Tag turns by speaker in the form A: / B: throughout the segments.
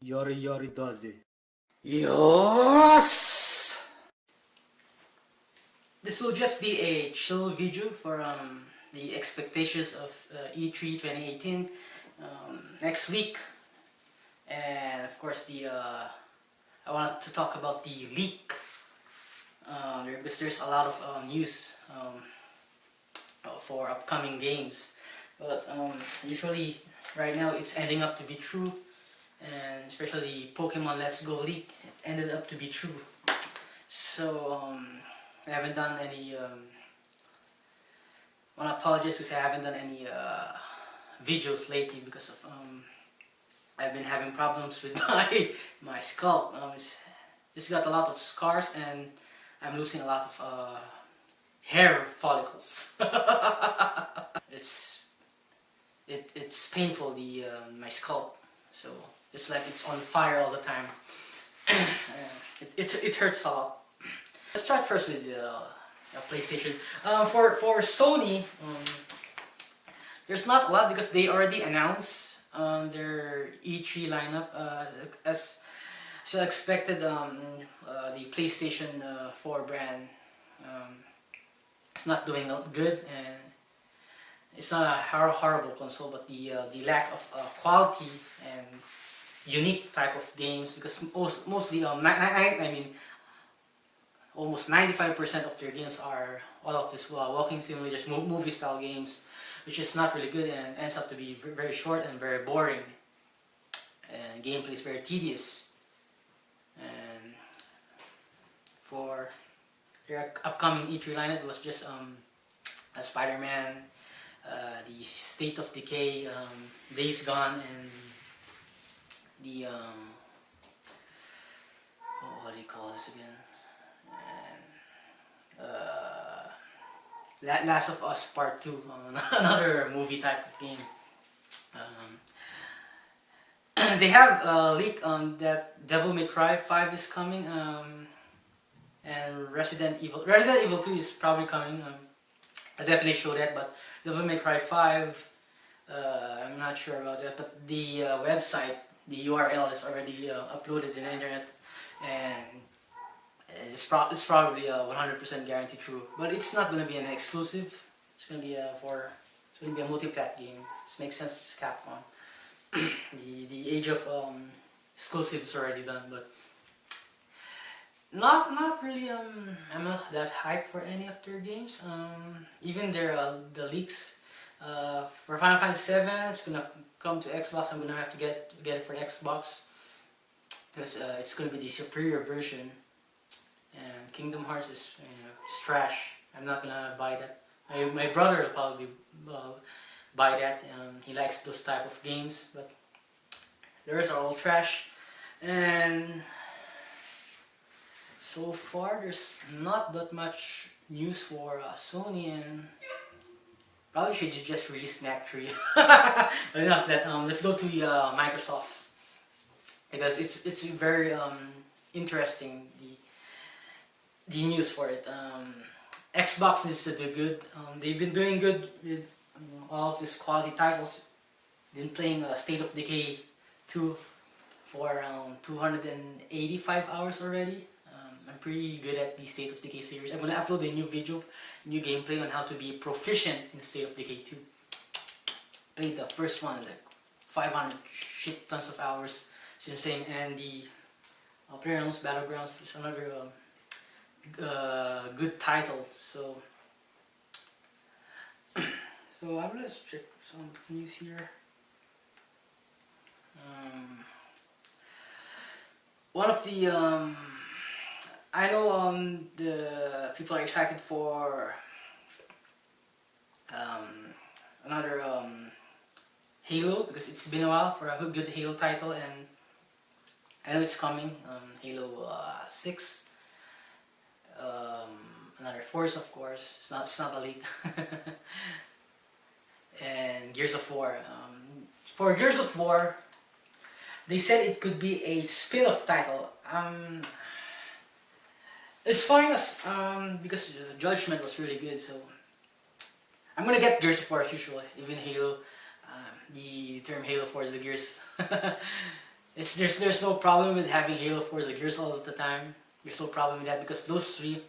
A: Yori yori does it.
B: Yes! This will just be a chill video for the expectations of E3 2018 next week, and of course I wanted to talk about the leak because there's a lot of news for upcoming games, but usually right now it's ending up to be true, and especially Pokemon Let's Go leak ended up to be true. So I haven't done any. I want to apologize because I haven't done any videos lately because of I've been having problems with my scalp. It's got a lot of scars and I'm losing a lot of hair follicles. It's painful, the my scalp. So it's like it's on fire all the time. It hurts a lot. Let's start first with the PlayStation. For Sony, there's not a lot because they already announced their E3 lineup as so expected. The PlayStation 4 brand it's not doing good, and it's not a horrible console, but the lack of quality and unique type of games, because mostly I mean almost 95% of their games are all of this walking simulators, movie style games, which is not really good and ends up to be very short and very boring, and gameplay is very tedious. And for their upcoming E3 lineup, it was just a Spider-Man, the State of Decay, Days Gone, and the what do you call this again? Last of Us Part 2, another movie type of game. They have a leak that Devil May Cry 5 is coming, and Resident Evil 2 is probably coming. I definitely show that, but Devil May Cry 5, I'm not sure about that. But the website, the URL is already uploaded to the internet, and it's probably 100% guaranteed true. But it's not going to be an exclusive. It's going to be it's going to be a multi-plat game. This makes sense. It's Capcom. the age of exclusive is already done, but not really. I'm not that hyped for any of their games. Even their the leaks for Final Fantasy 7, it's gonna come to Xbox. I'm gonna have to get it for Xbox because it's gonna be the superior version. And Kingdom Hearts is trash. I'm not gonna buy that. My brother will probably buy that. He likes those type of games, but the rest are all trash. And so far, there's not that much news for Sony, and probably should just release Snap 3. But enough of that. Let's go to Microsoft, because it's very interesting, the news for it. Xbox needs to do good. They've been doing good with all of these quality titles. Been playing State of Decay 2 for around 285 hours already. I'm pretty good at the State of Decay series. I'm gonna upload a new video, new gameplay on how to be proficient in State of Decay 2. Played the first one like 500 shit tons of hours. It's insane. And the PlayerUnknown's Battlegrounds is another good title. So let's check some news here. One of the I know the people are excited for another Halo, because it's been a while for a good Halo title, and I know it's coming. Halo 6, another Force, of course. It's not a leak. And Gears of War. For Gears of War, they said it could be a spin-off title. It's fine as because Judgment was really good, so I'm gonna get Gears of War as usual. Even Halo, the term Halo 4 is the Gears. there's no problem with having Halo Forza Gears all of the time. There's no problem with that because those three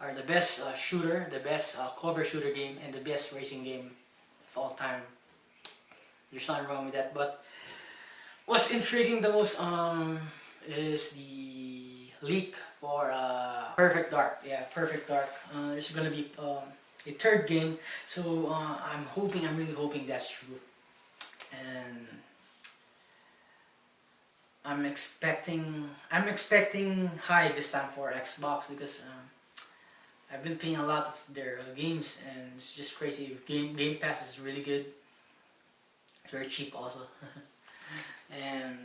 B: are the best shooter, the best cover shooter game, and the best racing game of all time. There's nothing wrong with that. But what's intriguing the most is the leak for Perfect Dark. Yeah, Perfect Dark. There's gonna be a third game, so I'm really hoping that's true, and I'm expecting high this time for Xbox because I've been playing a lot of their games and it's just crazy. Game Pass is really good. It's very cheap also, and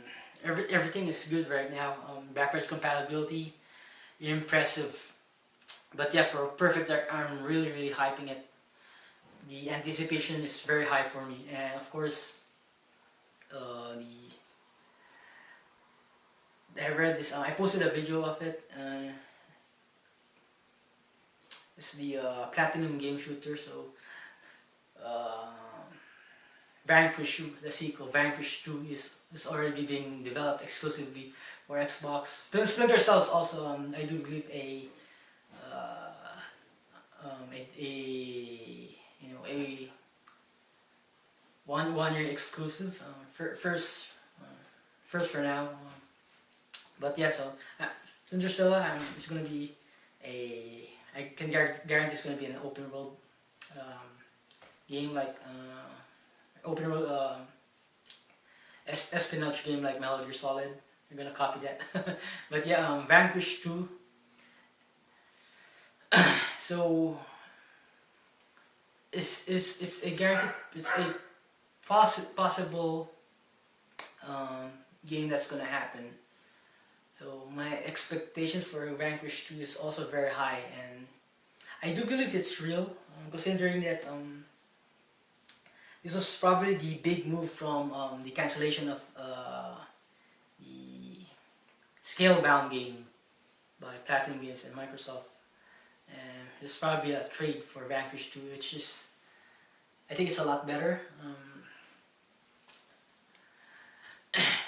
B: everything is good right now. Backwards compatibility, impressive. But yeah, for Perfect Dark, I'm really hyping it. The anticipation is very high for me, and of course, the I read this. I posted a video of it. It's the Platinum Game Shooter. So uh, Vanquish 2, the sequel, Vanquish 2 is already being developed exclusively for Xbox. Splinter Cell is also, I do believe, a one year exclusive. First for now. But yeah, so Splinter Cell, it's gonna be I can guarantee it's gonna be an open world um, game like open world espionage game like Metal Gear Solid. You're gonna copy that. But yeah, Vanquish 2. So it's a guarantee. It's a possible game that's gonna happen. So my expectations for Vanquish 2 is also very high, and I do believe it's real, considering that this was probably the big move from the cancellation of the Scalebound game by Platinum Games and Microsoft. And there's probably a trade for Vanquish 2, which is, I think it's a lot better.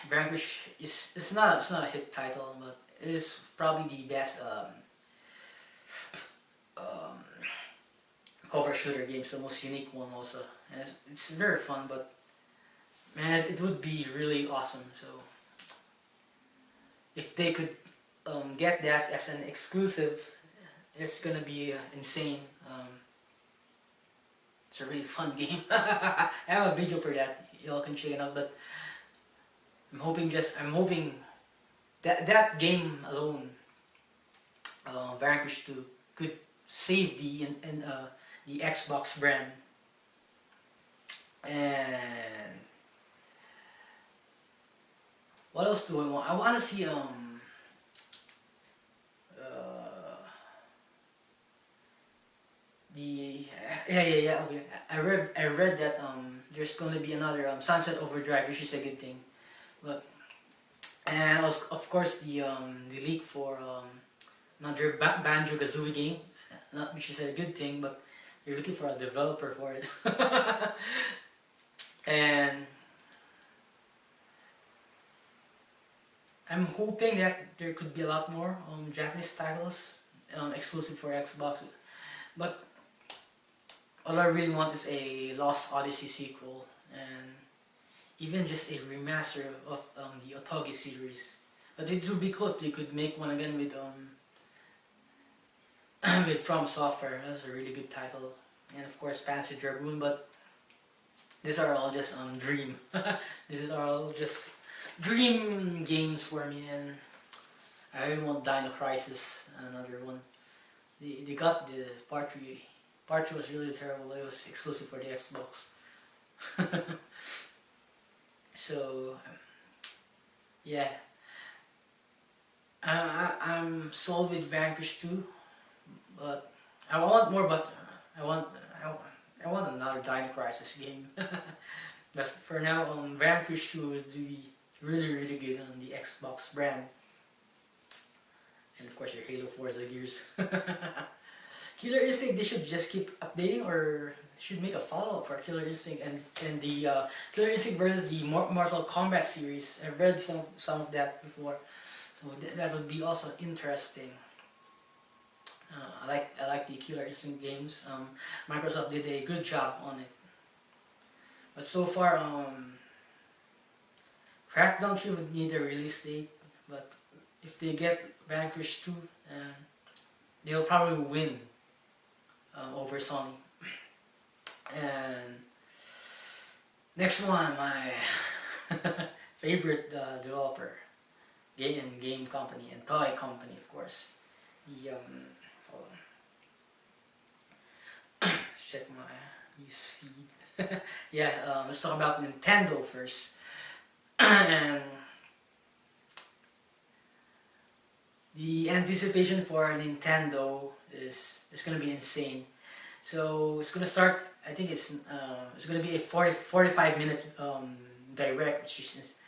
B: Vanquish is it's not a hit title, but it is probably the best um, cover shooter game, so the most unique one also. And it's very fun, but man, it would be really awesome. So if they could get that as an exclusive, it's gonna be insane. It's a really fun game. I have a video for that. Y'all can check it out. But I'm hoping that that game alone, Vanquish 2, could save the Xbox brand. And what else do I want? I want to see the yeah. Okay. I read that there's going to be another Sunset Overdrive, which is a good thing. But and of course the leak for another Banjo Kazooie game, not which is a good thing, but you're looking for a developer for it. And I'm hoping that there could be a lot more Japanese titles exclusive for Xbox. But all I really want is a Lost Odyssey sequel, and even just a remaster of the Otogi series. But it would be cool if they could make one again with with From Software. That's a really good title, and of course Panzer Dragoon. But these are all just dream. These are all just dream games for me, and I really want Dino Crisis, another one. They got the part 3. Part 3 was really terrible. It was exclusive for the Xbox. So yeah, I'm sold with Vanquish 2, but I want more. But I want another Dino Crisis game. But for now, Vanquish 2 would be really good on the Xbox brand, and of course your Halo Forza Gears. Killer Instinct, they should just keep updating or should make a follow-up for Killer Instinct and the Killer Instinct versus the Mortal Kombat series. I've read some of that before, so that would be also interesting. I like the Killer Instinct games. Microsoft did a good job on it, but so far, Crackdown 3 would need a release date. But if they get Vanquish 2, they'll probably win over Sony. And next one, my favorite developer, game company, and toy company, of course. The hold on. Check my news feed. Yeah, let's talk about Nintendo first. And the anticipation for Nintendo is gonna be insane. So it's gonna start. I think it's gonna be a 45 minute direct, which is,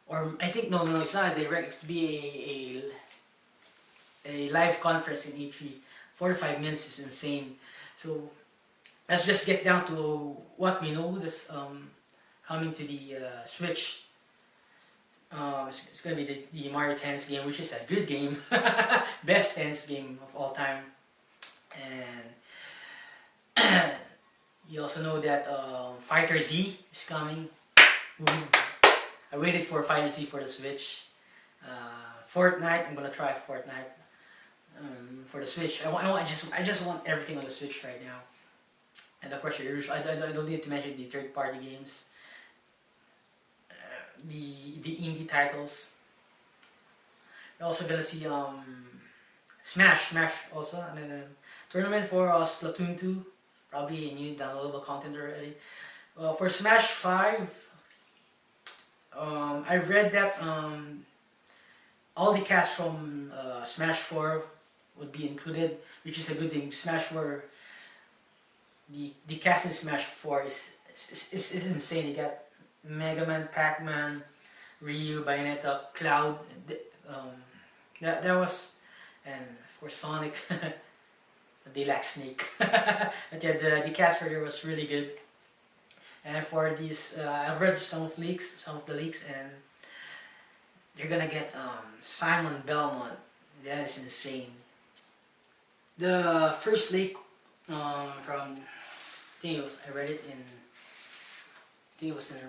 B: or I think no, it's not a direct. It's be a live conference in E3. 45 minutes is insane. So let's just get down to what we know. This coming to the Switch. It's gonna be the Mario Tennis game, which is a good game, best tennis game of all time, and you also know that Fighter Z is coming. Ooh. I waited for Fighter Z for the Switch. Fortnite, I'm gonna try Fortnite for the Switch. I just want everything on the Switch right now, and of course, I don't need to mention the third-party games. The indie titles. We're also gonna see Smash also, and then a tournament for Splatoon 2, probably new downloadable content already. For Smash 5, I read that all the cast from Smash 4 would be included, which is a good thing. Smash 4, the cast in Smash 4 is insane. You got Mega Man, Pac-Man, Ryu, Bayonetta, Cloud, that was, and of course Sonic. They lack Snake. But yeah, the cast for there was really good. And for these, I've read some of the leaks, and you're gonna get Simon Belmont. That is insane. The first leak from, I read it in. It was in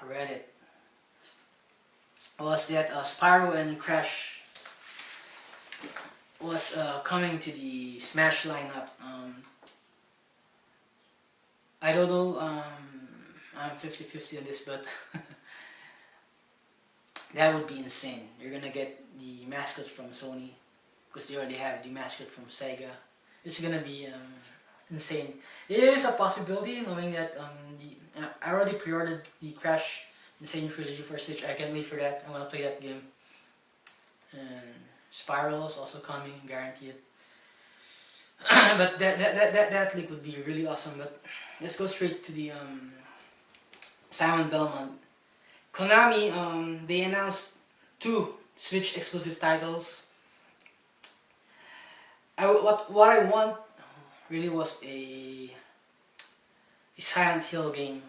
B: Reddit, was that Spyro and Crash was coming to the Smash lineup. I don't know, I'm 50-50 on this, but that would be insane. You're gonna get the mascot from Sony, because they already have the mascot from Sega. It's gonna be insane. It is a possibility, knowing that I already pre-ordered the Crash Insane Trilogy for Switch. I can't wait for that. I want to play that game. And Spiral is also coming, guaranteed. But that leak would be really awesome. But let's go straight to the Simon Belmont. Konami, they announced 2 Switch exclusive titles. What I want really was a Silent Hill game.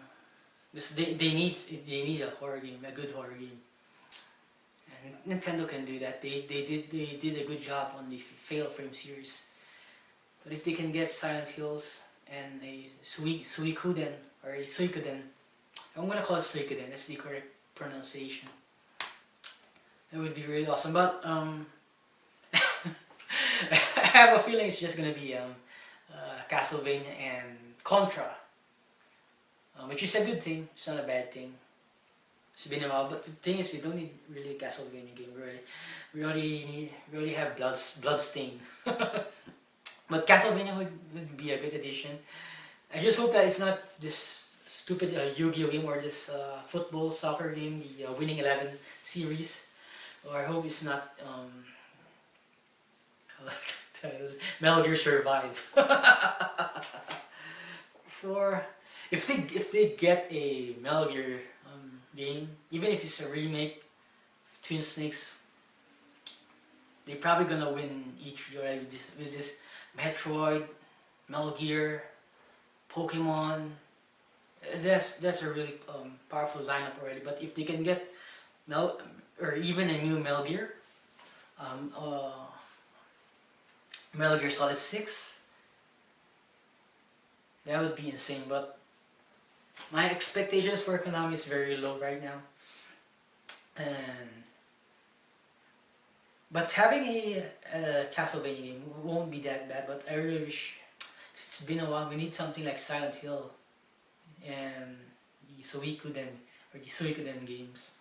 B: They need a horror game, a good horror game, and Nintendo can do that. They did a good job on the Fatal Frame series. But if they can get Silent Hills and a Suikoden or a Suikoden, I'm gonna call it Suikoden. That's the correct pronunciation. It would be really awesome. But I have a feeling it's just gonna be Castlevania and Contra, which is a good thing. It's not a bad thing. It's been a while, but the thing is, we don't need really a Castlevania game. We already have Bloodstain. But Castlevania would be a good addition. I just hope that it's not this stupid Yu-Gi-Oh game or this football soccer game, the Winning 11 series. Or I hope it's not Metal Gear Survive. For if they get a Metal Gear game, even if it's a remake of Twin Snakes, they're probably gonna win E3 already with this Metroid, Metal Gear, Pokemon. That's a really powerful lineup already. But if they can get Mel or even a new Metal Gear, um, uh, Metal Gear Solid 6, that would be insane. But my expectations for Konami is very low right now, and but having a Castlevania game won't be that bad. But I really wish it's been a while. We need something like Silent Hill and the Suikoden games.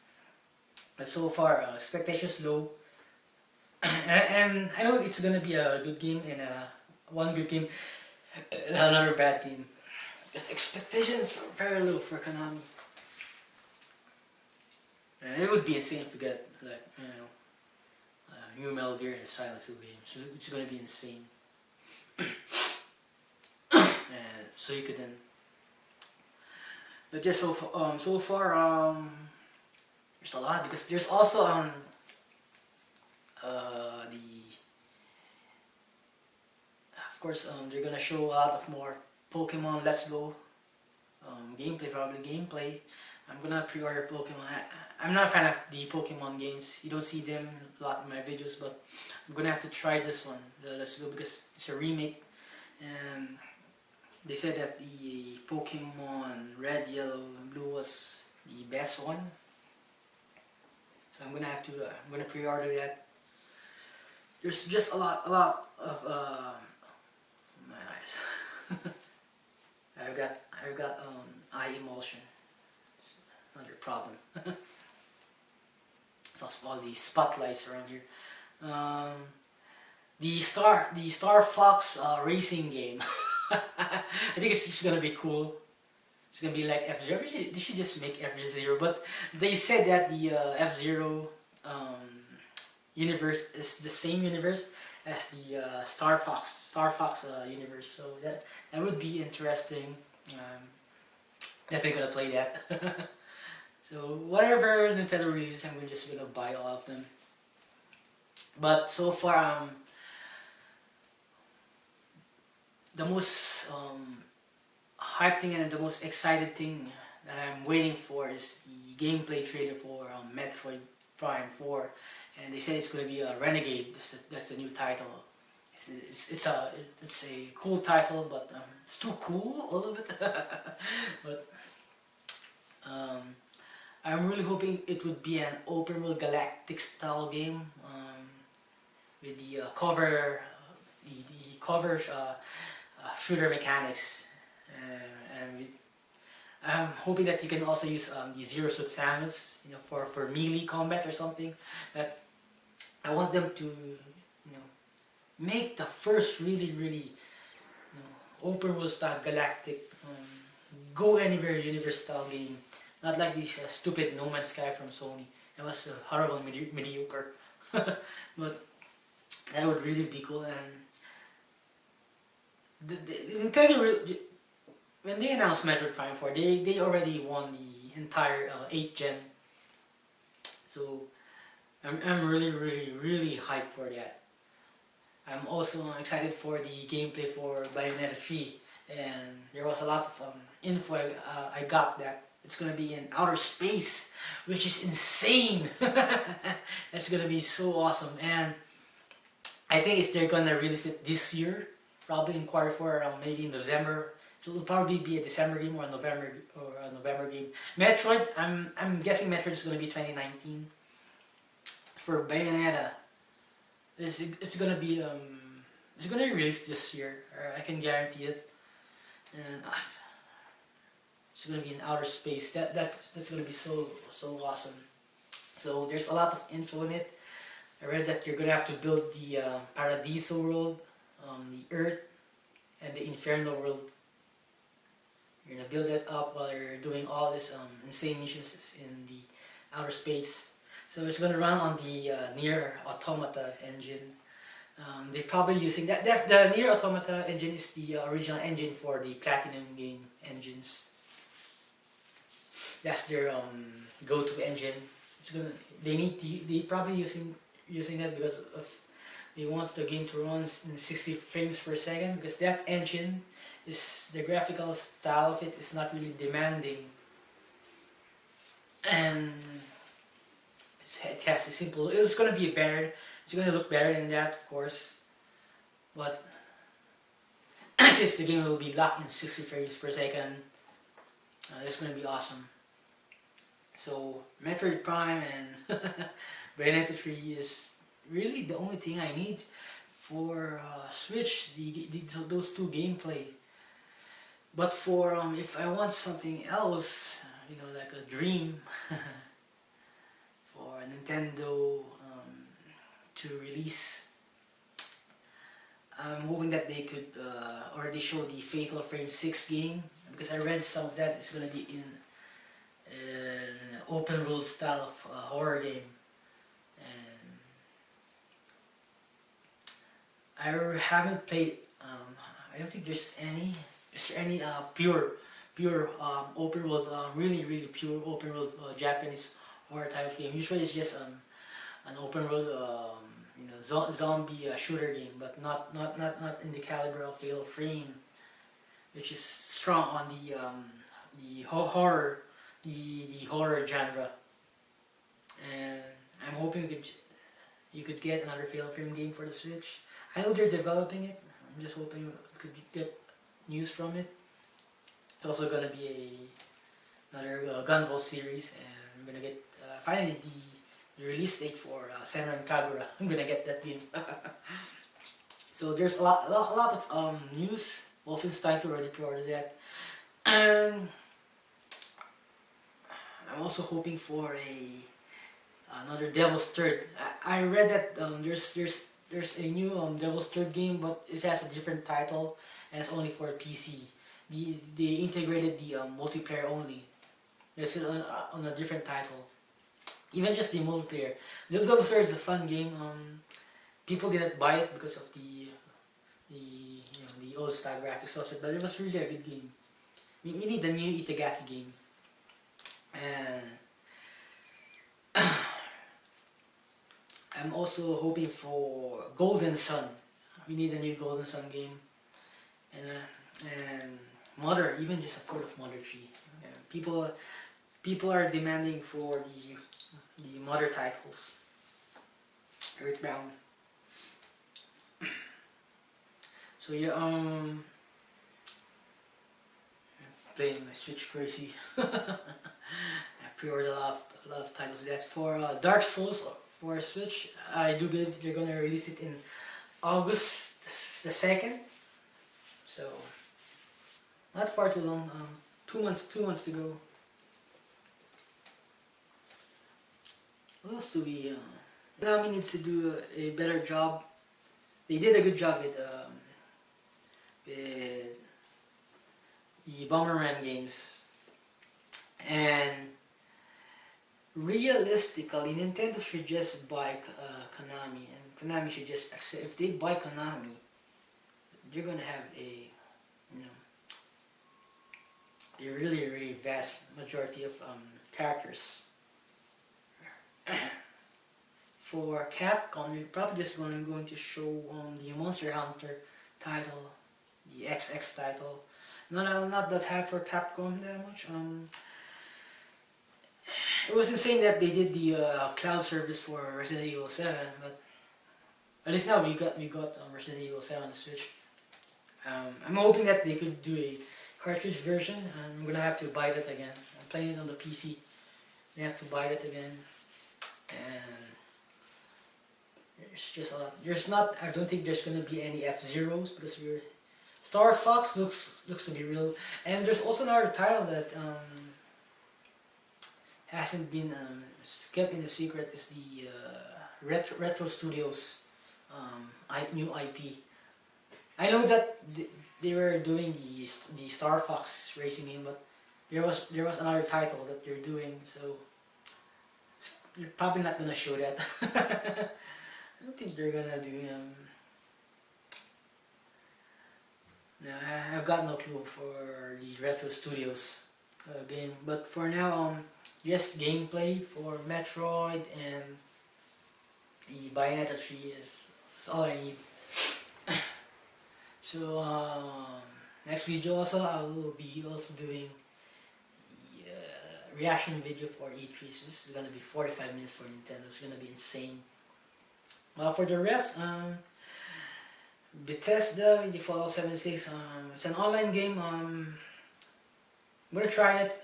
B: But so far, expectations low, and I know it's gonna be a good game and one good game, and another bad game. But expectations are very low for Konami. And it would be insane if we get like new Metal Gear and Silent Hill games. So it's gonna be insane. And so you could then, but just so far there's a lot because there's also the of course they're gonna show a lot of more Pokemon Let's Go gameplay, probably gameplay. I'm gonna pre-order Pokemon. I'm not a fan of the Pokemon games. You don't see them a lot in my videos, but I'm gonna have to try this one, the Let's Go, because it's a remake, and they said that the Pokemon Red, Yellow, and Blue was the best one. So I'm gonna have to. I'm gonna pre-order that. There's just a lot of my eyes. I've got eye emulsion. It's another problem. So all these spotlights around here. The Star Fox racing game. I think it's just gonna be cool. It's gonna be like F-Zero. They should just make F-Zero. But they said that the F-Zero universe is the same universe as the Star Fox universe. So that would be interesting. Definitely gonna play that. So whatever Nintendo releases, I'm just gonna buy all of them. But so far, the most hyped thing and the most excited thing that I'm waiting for is the gameplay trailer for Metroid Prime 4, and they said it's going to be a Renegade. That's the new title. It's a cool title, but it's too cool a little bit. But I'm really hoping it would be an open world galactic style game with the cover shooter mechanics, and I'm hoping that you can also use the Zero Suit Samus, for melee combat or something. That I want them to, make the first really, open world style galactic, go anywhere universe style game, not like this stupid No Man's Sky from Sony. It was horrible, mediocre. But that would really be cool. And Nintendo, when they announced Metroid Prime 4, they already won the entire 8th gen. So I'm really hyped for that. I'm also excited for the gameplay for Bayonetta 3, and there was a lot of info I got that it's gonna be in outer space, which is insane. That's gonna be so awesome, and I think they're gonna release it this year, probably in quarter 4, maybe in November. So it'll probably be a December game or a November game. Metroid, I'm guessing Metroid is gonna be 2019. For Bayonetta, it's gonna be released this year. I can guarantee it. And it's gonna be in outer space. That's gonna be so awesome. So there's a lot of info in it. I read that you're gonna have to build the Paradiso world, the Earth, and the Inferno world. You're gonna build that up while you're doing all this insane missions in the outer space. So it's gonna run on the Nier Automata engine. They're probably using that. That's the Nier Automata engine is the original engine for the Platinum game engines. That's their go-to engine. They probably using that because of they want the game to run in 60 frames per second, because that engine is, the graphical style of it is not really demanding, and it has a simple. It's gonna be better. It's gonna look better than that, of course, but since the game will be locked in 60 frames per second, it's gonna be awesome. So Metroid Prime and Bayonetta 3 is really the only thing I need for Switch. Those two gameplay. But for if I want something else, like a dream for Nintendo to release, I'm hoping that they could already show the Fatal Frame 6 game, because I read some of that is gonna be in an open world style of horror game, and I haven't played. I don't think there's any. Is there any pure open world, really pure open world Japanese horror type of game? Usually it's just an open world zombie shooter game, but not in the caliber of Fatal Frame, which is strong on the horror the horror genre. And I'm hoping you could get another Fatal Frame game for the Switch. I know they're developing it. I'm just hoping we could get news from it. It's also gonna be another Gunvolt series, and I'm gonna get finally the release date for Senran Kagura. I'm gonna get that game. So there's a lot of news. Wolfenstein 2 already pre-ordered that, and I'm also hoping for another Devil's Third. I read that there's a new Devil's Third game, but it has a different title, and it's only for PC. They integrated the multiplayer only. This is on a different title. Even just the multiplayer. The Devil's Third is a fun game. People didn't buy it because of the old style graphics of it, but it was really a good game. We need the new Itagaki game. And I'm also hoping for Golden Sun. We need a new Golden Sun game, and Mother, even just a port of Mother 3. People are demanding for the Mother titles. Earthbound. So yeah, playing my Switch crazy. I pre-ordered a lot of titles. That for Dark Souls for Switch, I do believe they're gonna release it in August the 2nd. So not far too long. 2 months to go. What else do we? Konami needs to do a better job. They did a good job with the Bomberman games, and realistically, Nintendo should just buy Konami, and Konami should just accept. If they buy Konami, they're gonna have a really vast majority of characters. For Capcom, you're probably just going to show the Monster Hunter title, the XX title. Not that high for Capcom that much. It was insane that they did the cloud service for Resident Evil 7, but at least now we got Resident Evil 7 on the Switch. I'm hoping that they could do a cartridge version. I'm gonna have to buy that again. I'm playing it on the PC. I have to buy that again, and there's just a lot. I don't think there's gonna be any F-Zeros, because Star Fox looks to be real, and there's also another title that hasn't been kept in the secret. Is the Retro Studios new IP. I know that they were doing the Star Fox racing game, but there was another title that they're doing, so you're probably not gonna show that. I don't think they're gonna do no, I've got no clue for the Retro Studios game, but for now, just gameplay for Metroid and the Bayonetta 3 is That's all I need. So next video also I will be also doing reaction video for E3. So this is gonna be 45 minutes for Nintendo. It's gonna be insane. For the rest, Bethesda, the Fallout 76. It's an online game. I'm gonna try it.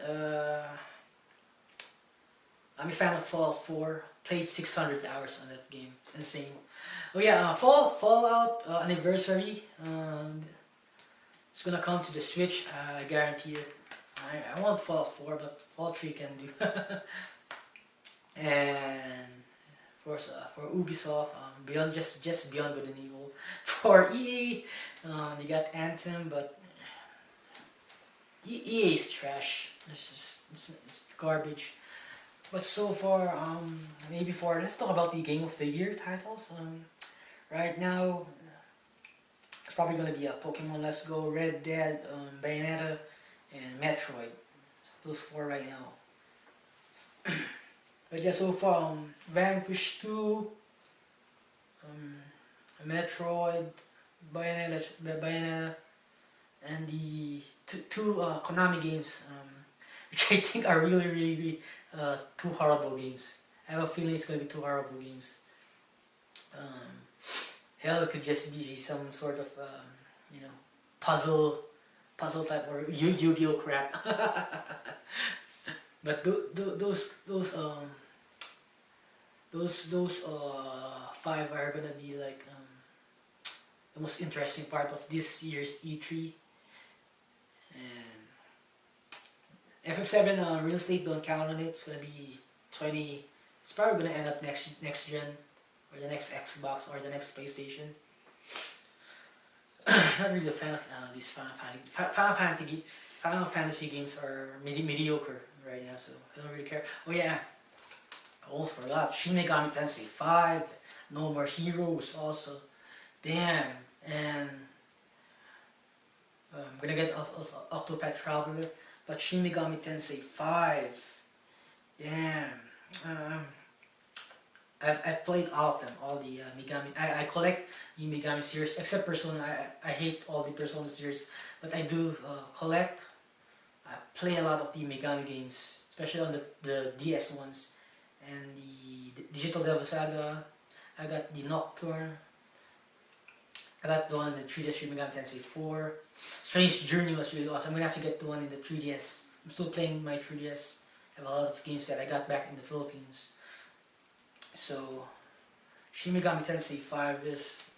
B: I'm a fan of Fallout 4. Played 600 hours on that game. It's insane. Oh yeah, Fallout anniversary. It's gonna come to the Switch. I guarantee it. I want Fallout 4, but Fallout 3 can do. And for Ubisoft, beyond just Beyond Good and Evil. For EA, you got Anthem, but EA is trash. It's garbage. But so far, maybe let's talk about the Game of the Year titles. Right now, it's probably gonna be Pokemon Let's Go, Red Dead, Bayonetta, and Metroid. So those 4 right now. But yeah, so far, Vanquish 2, Metroid, Bayonetta, and the two Konami games, which I think are really 2 horrible games. I have a feeling it's gonna be 2 horrible games. Hell, it could just be some sort of puzzle type or Yu-Gi-Oh crap. But those 5 are gonna be like the most interesting part of this year's E3. And FF7 real estate, don't count on it. It's gonna be 20. It's probably gonna end up next gen, or the next Xbox, or the next PlayStation. Not really a fan of these Final Fantasy games are mediocre right now, so I don't really care. Oh yeah, I forgot. Shin Megami Tensei 5, No More Heroes also. Damn, and I'm gonna get also Octopath Traveler, but Shin Megami Tensei 5. Damn. I played all of them, all the Megami. I collect the Megami series, except Persona. I hate all the Persona series, but I do collect. I play a lot of the Megami games, especially on the DS ones, and the Digital Devil Saga. I got the Nocturne. I got the one, the 3DS Shin Megami Tensei 4. Strange Journey was really awesome. I'm gonna have to get the one in the 3DS. I'm still playing my 3DS. I have a lot of games that I got back in the Philippines. So, Shin Megami Tensei 5 is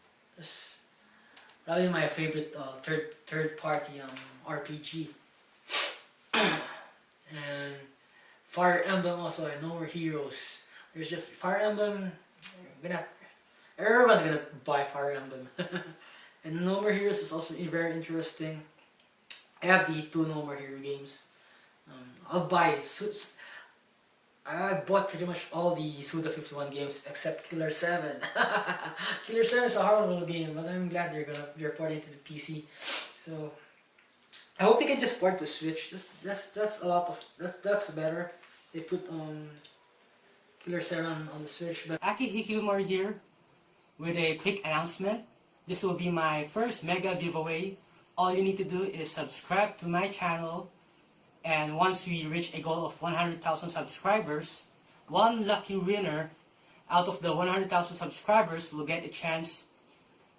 B: probably my favorite third party RPG. And Fire Emblem also, No More Heroes. There's just Fire Emblem. Everyone's gonna buy Fire Emblem. And No More Heroes is also very interesting. I have the 2 No More Hero games. I'll buy suits. I bought pretty much all the Suda51 games except Killer 7. Killer 7 is a horrible game, but I'm glad they're porting to the PC. So I hope they can just port to Switch. That's a lot of that's better. They put Killer 7 on the Switch. But Hikikomori here with a quick announcement. This will be my first mega giveaway. All you need to do is subscribe to my channel. And once we reach a goal of 100,000 subscribers, one lucky winner out of the 100,000 subscribers will get a chance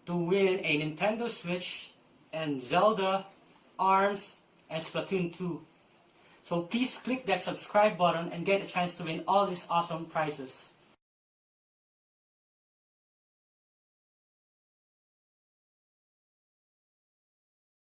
B: to win a Nintendo Switch and Zelda, ARMS, and Splatoon 2. So please click that subscribe button and get a chance to win all these awesome prizes.